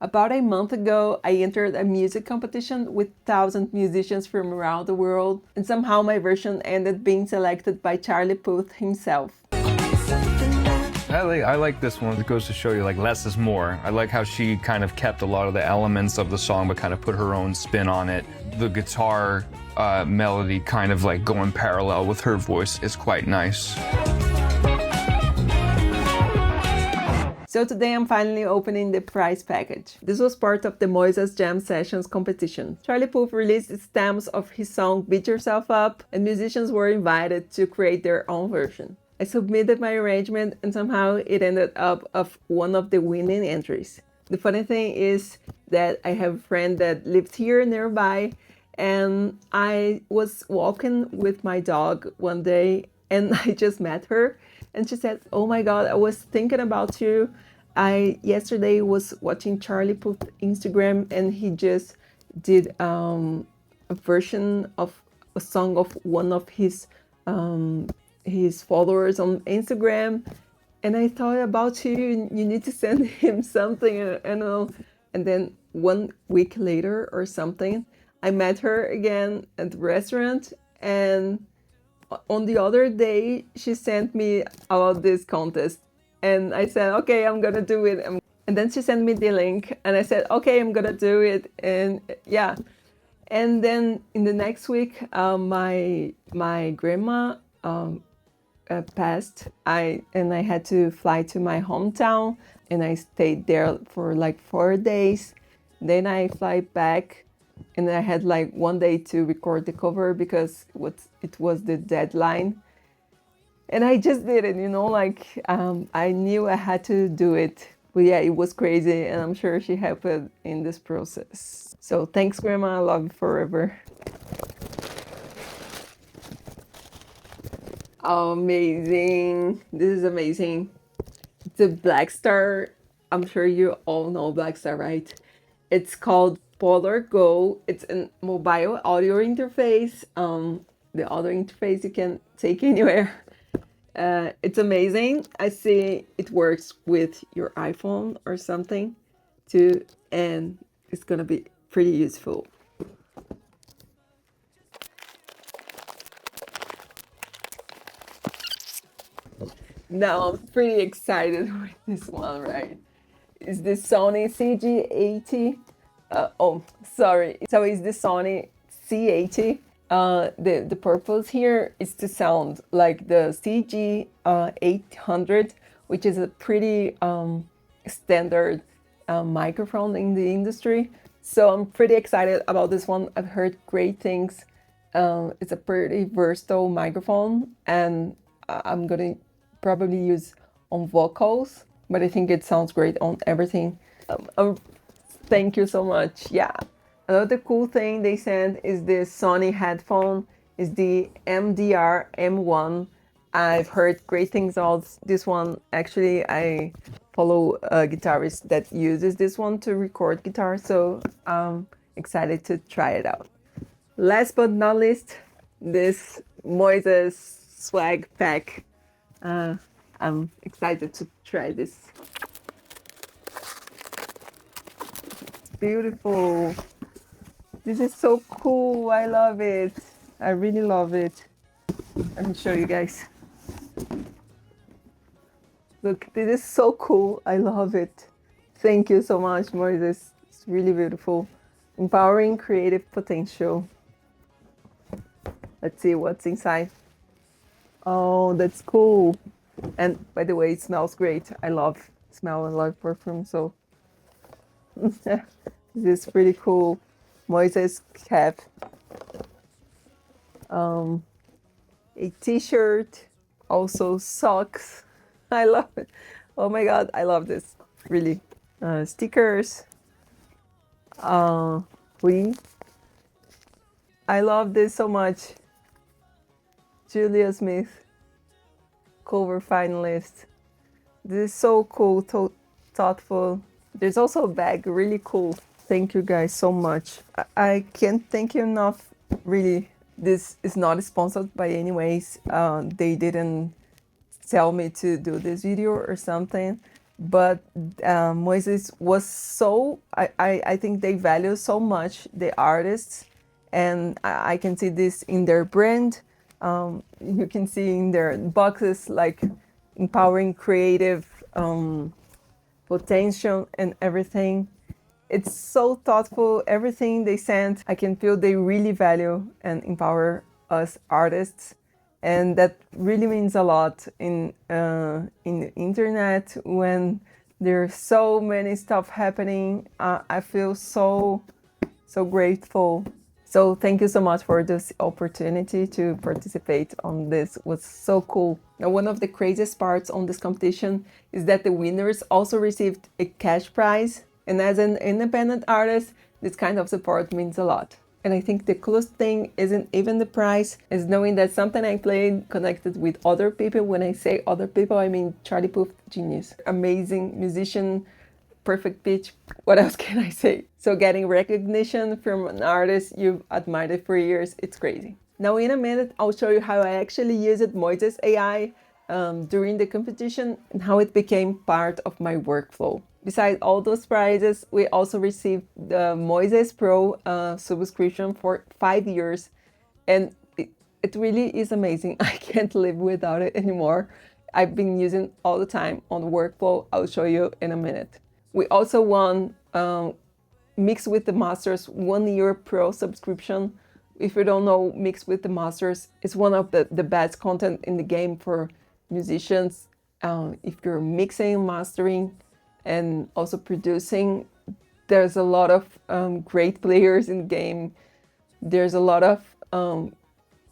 About a month ago, I entered a music competition with 1,000 musicians from around the world, and somehow my version ended being selected by Charlie Puth himself. I like this one. It goes to show you, like, less is more. I like how she kind of kept a lot of the elements of the song, but kind of put her own spin on it. The guitar melody kind of like going parallel with her voice is quite nice. So today I'm finally opening the prize package. This was part of the Moises Jam Sessions competition. Charlie Puth released stems of his song Beat Yourself Up, and musicians were invited to create their own version. I submitted my arrangement and somehow it ended up of one of the winning entries. The funny thing is that I have a friend that lived here nearby, and I was walking with my dog one day and I just met her. And she said, "Oh my God, I was thinking about you. I yesterday was watching Charlie Puth Instagram and he just did a version of a song of one of his followers on Instagram. And I thought about you. You need to send him something." And then 1 week later or something, I met her again at the restaurant, and on the other day, she sent me about this contest, and I said, "Okay, I'm gonna do it." And then she sent me the link, and I said, "Okay, I'm gonna do it." And yeah, and then in the next week, my grandma passed. I had to fly to my hometown, and I stayed there for like 4 days. Then I fly back. And I had like 1 day to record the cover because it was the deadline. And I just did it, like I knew I had to do it. But yeah, it was crazy, and I'm sure she helped in this process. So thanks, Grandma. I love you forever. Amazing. This is amazing. It's a Black Star. I'm sure you all know Black Star, right? It's called Polar Go. It's a mobile audio interface. The audio interface you can take anywhere. It's amazing. I see it works with your iPhone or something too, and it's gonna be pretty useful. Now I'm pretty excited with this one, right? Is this Sony CG80? Sorry. So it's the Sony C80. The purpose here is to sound like the CG 800, which is a pretty standard microphone in the industry. So I'm pretty excited about this one. I've heard great things. It's a pretty versatile microphone, and I'm gonna probably use on vocals, but I think it sounds great on everything. Thank you so much. Yeah. Another cool thing they sent is this Sony headphone. Is the MDR M1. I've heard great things about this one. Actually, I follow a guitarist that uses this one to record guitar, so I'm excited to try it out. Last but not least, this Moises swag pack. I'm excited to try this. It's beautiful. This is so cool. I love it. I really love it. Let me show you guys. Look, this is so cool. I love it. Thank you so much, Moises. It's really beautiful. Empowering creative potential. Let's see what's inside. Oh, that's cool. And by the way, it smells great. I love smell and love perfume, so this is pretty cool. Moises cap. A t-shirt, also socks. I love it. Oh my God, I love this. Really. Stickers. Hoodie. I love this so much. Julia Smith, cover finalist. This is so cool, thoughtful. There's also a bag, really cool. Thank you guys so much. I can't thank you enough, really. This is not sponsored by any ways. They didn't tell me to do this video or something. but Moises was so, I think they value so much the artists, and I can see this in their brand. You can see in their boxes, like empowering creative potential and everything. It's so thoughtful, everything they sent. I can feel they really value and empower us artists, and that really means a lot in the internet when there's so many stuff happening. I feel so grateful. So thank you so much for this opportunity to participate on this. It was so cool. Now, one of the craziest parts on this competition is that the winners also received a cash prize. And as an independent artist, this kind of support means a lot. And I think the coolest thing isn't even the prize, is knowing that something I played connected with other people. When I say other people, I mean Charlie Puth, genius, amazing musician, perfect pitch. What else can I say? So getting recognition from an artist you've admired for years, it's crazy. Now in a minute, I'll show you how I actually used Moises AI during the competition and how it became part of my workflow. Besides all those prizes, we also received the Moises Pro subscription for 5 years, and it really is amazing. I can't live without it anymore. I've been using all the time on the workflow. I'll show you in a minute. We also won Mix with the Masters 1 year Pro subscription. If you don't know, Mix with the Masters is one of the best content in the game for musicians. If you're mixing, mastering, and also producing, there's a lot of great players in the game. There's a lot of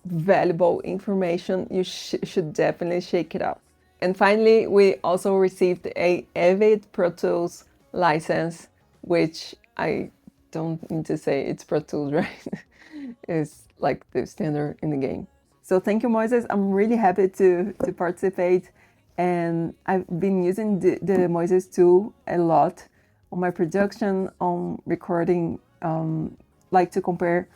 valuable information. You should definitely check it out. And finally, we also received a Avid Pro Tools license, which I don't need to say it's Pro Tools, right? It's like the standard in the game. So thank you, Moises. I'm really happy to participate. And I've been using the Moises tool a lot on my production, on recording, like to compare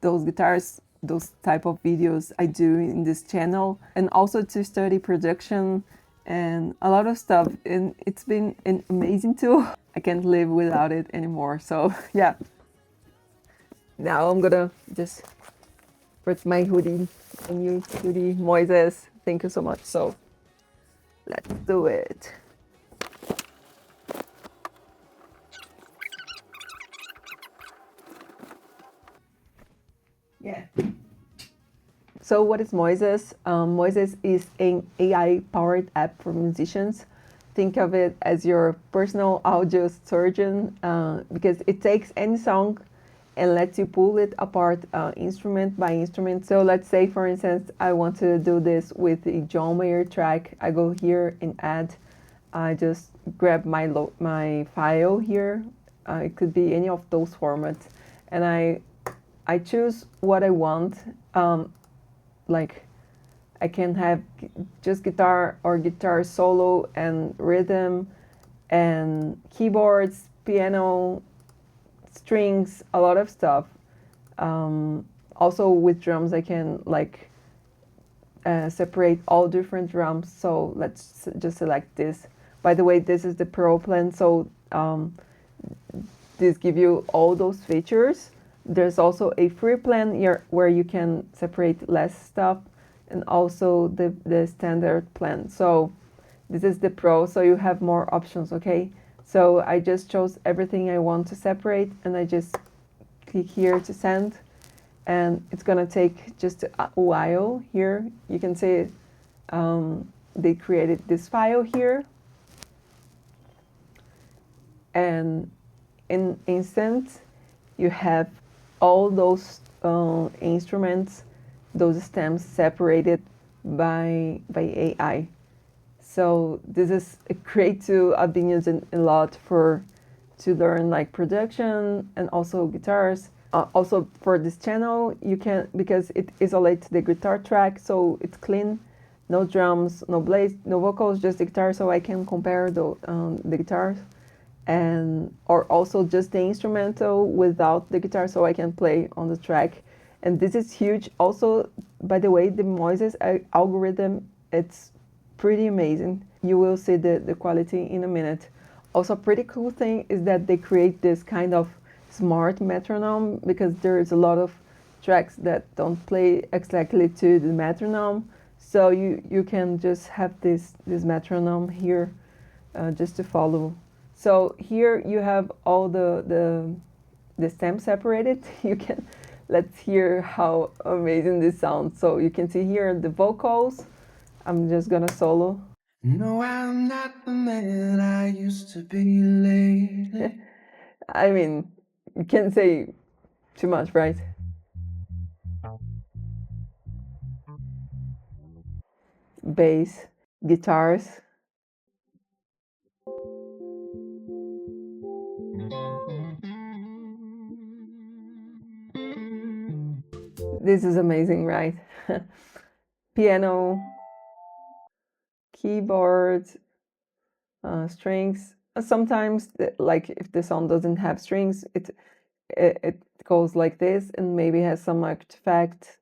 those guitars, those type of videos I do in this channel, and also to study production and a lot of stuff. And it's been an amazing tool. I can't live without it anymore. So yeah. Now I'm gonna just put my hoodie, a new hoodie, Moises. Thank you so much. So let's do it. Yeah. So what is Moises? Moises is an AI-powered app for musicians. Think of it as your personal audio surgeon because it takes any song and lets you pull it apart instrument by instrument. So let's say, for instance, I want to do this with a John Mayer track. I go here and add. I just grab my file here. It could be any of those formats, and I choose what I want. Like I can have just guitar or guitar solo and rhythm and keyboards, piano, strings, a lot of stuff. Also with drums, I can like separate all different drums. So let's just select this. By the way, this is the Pro plan. So this gives you all those features. There's also a free plan here where you can separate less stuff, and also the standard plan. So this is the Pro, so you have more options, okay? So I just chose everything I want to separate, and I just click here to send, and it's gonna take just a while here. You can see they created this file here, and in instant you have all those instruments, those stems separated by AI. So this is a great tool I've been using a lot to learn like production and also guitars. Also for this channel, you can, because it isolates the guitar track, so it's clean, no drums, no bass, no vocals, just the guitar, so I can compare the guitars. And or also just the instrumental without the guitar, so I can play on the track. And this is huge. Also, by the way, the Moises algorithm, it's pretty amazing. You will see the quality in a minute. Also, a pretty cool thing is that they create this kind of smart metronome, because there's a lot of tracks that don't play exactly to the metronome. So you can just have this metronome here, just to follow. So here you have all the stems separated. You can, let's hear how amazing this sounds. So you can see here the vocals. I'm just gonna solo. No, I'm not the man I used to be lately. I mean, you can't say too much, right? Bass, guitars. This is amazing, right? Piano, keyboard, strings. Sometimes, like if the song doesn't have strings, it goes like this and maybe has some artifact.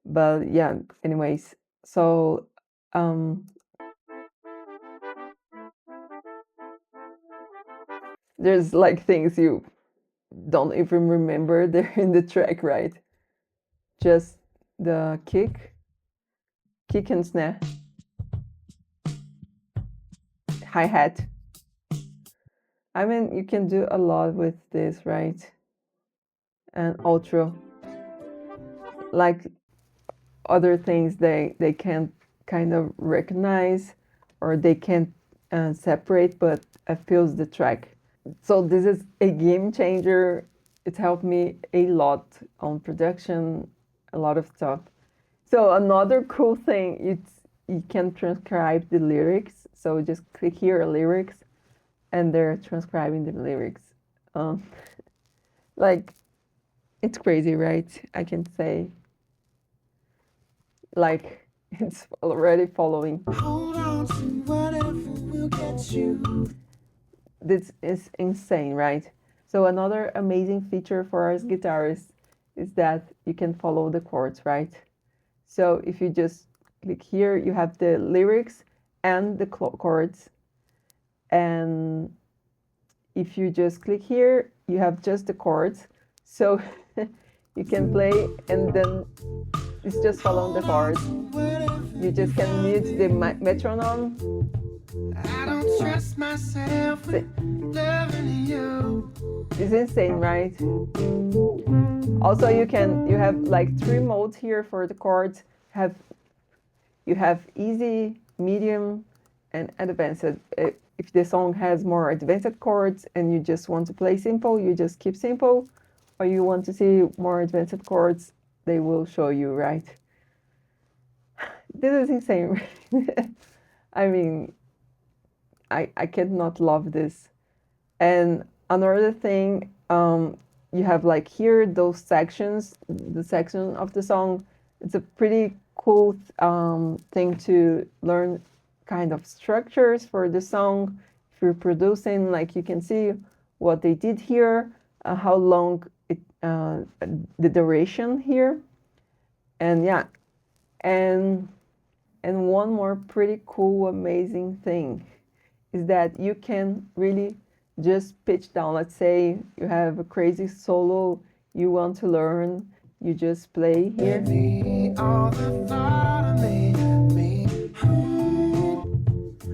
But yeah, anyways. So there's like things you don't even remember they're in the track, right? Just the kick and snare, hi-hat. I mean, you can do a lot with this, right? And outro, like other things they can't kind of recognize, or they can't separate, but it fills the track. So this is a game changer. It helped me a lot on production, a lot of stuff. So another cool thing, you can transcribe the lyrics. So just click here, lyrics, and they're transcribing the lyrics. Like, it's crazy, right? I can say, like, it's already following. Hold on to whatever will get you. This is insane, right? So another amazing feature for us guitarists is that you can follow the chords, right? So if you just click here, you have the lyrics and the chords. And if you just click here, you have just the chords. So you can play, and then it's just following the chords. You just can mute the metronome. I don't trust myself with loving you. It's insane, right? Also, you have like 3 modes here for the chords. You have easy, medium, and advanced. If the song has more advanced chords and you just want to play simple, you just keep simple. Or you want to see more advanced chords, they will show you, right? This is insane. I mean, I cannot love this. And another thing, you have like here those sections, the section of the song. It's a pretty cool thing to learn, kind of structures for the song. If you're producing, like you can see what they did here, how long it, the duration here, and yeah, and one more pretty cool, amazing thing is that you can really just pitch down. Let's say you have a crazy solo you want to learn, you just play here. All the thought of me.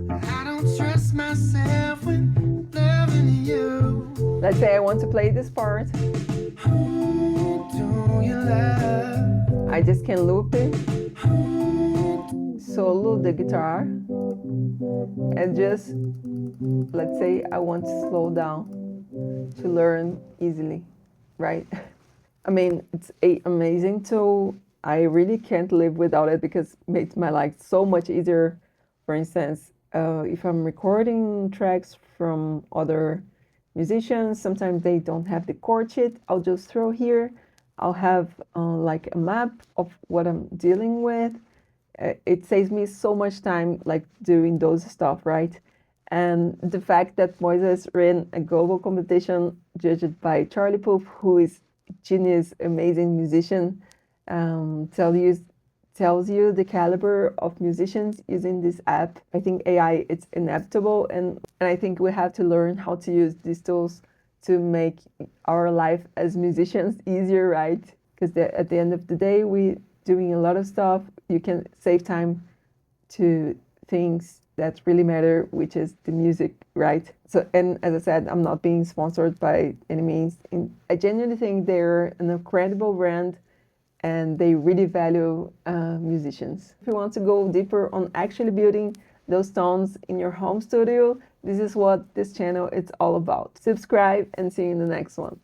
I don't trust myself with loving you. Let's say I want to play this part. Who do you love? I just can loop it, solo the guitar, and just, let's say I want to slow down to learn easily, right? I mean, it's an amazing tool. I really can't live without it because it makes my life so much easier. For instance, if I'm recording tracks from other musicians, sometimes they don't have the chord sheet. I'll just throw here. I'll have like a map of what I'm dealing with. It saves me so much time, like doing those stuff, right? And the fact that Moises ran a global competition judged by Puth, who is a genius, amazing musician, tells you the caliber of musicians using this app. I think AI, it's inevitable, and I think we have to learn how to use these tools to make our life as musicians easier, right? Because at the end of the day, we're doing a lot of stuff. You can save time to things that really matter, which is the music, right? So, and as I said, I'm not being sponsored by any means. I genuinely think they're an incredible brand and they really value musicians. If you want to go deeper on actually building those tones in your home studio, this is what this channel is all about. Subscribe and see you in the next one.